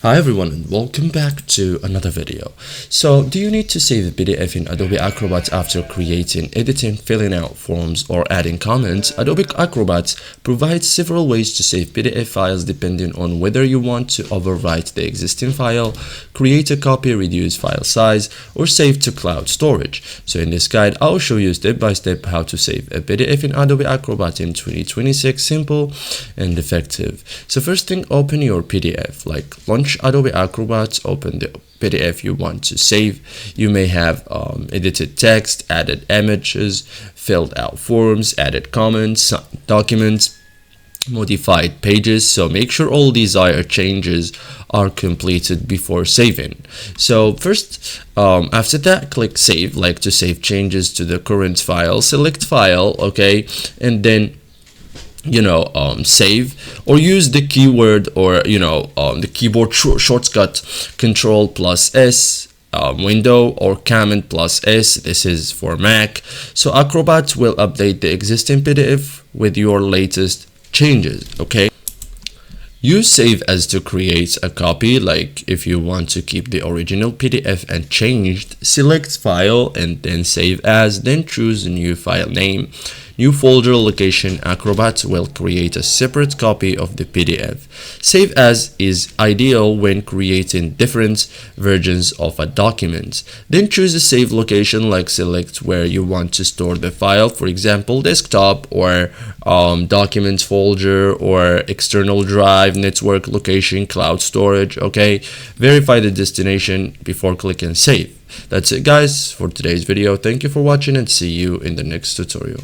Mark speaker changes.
Speaker 1: Hi everyone and welcome back to another video. So do you need to save a PDF in Adobe Acrobat after creating, editing, filling out forms or adding comments? Adobe Acrobat provides several ways to save PDF files depending on whether you want to overwrite the existing file, create a copy, reduce file size, or save to cloud storage. So in this guide, I'll show you step by step how to save a PDF in Adobe Acrobat in 2026, simple and effective. So first thing, open your PDF, like launch Adobe Acrobat, open the PDF you want to save. You may have edited text, added images, filled out forms, added comments, documents, modified pages. So make sure all desired changes are completed before saving. So first, after that, click save, like to save changes to the current file. Select file, okay, and then save, or use the keyword or the keyboard shortcut Control+S window, or Command+S. This is for Mac. So Acrobat will update the existing PDF with your latest changes. Okay, use save as to create a copy. Like if you want to keep the original PDF and changed, select file and then save as, then choose a new file name, new folder location. Acrobat will create a separate copy of the PDF. Save as is ideal when creating different versions of a document. Then choose a save location, like select where you want to store the file, for example desktop or documents folder or external drive, network location, cloud storage. Okay, verify the destination before clicking save. That's it guys for today's video. Thank you for watching and see you in the next tutorial.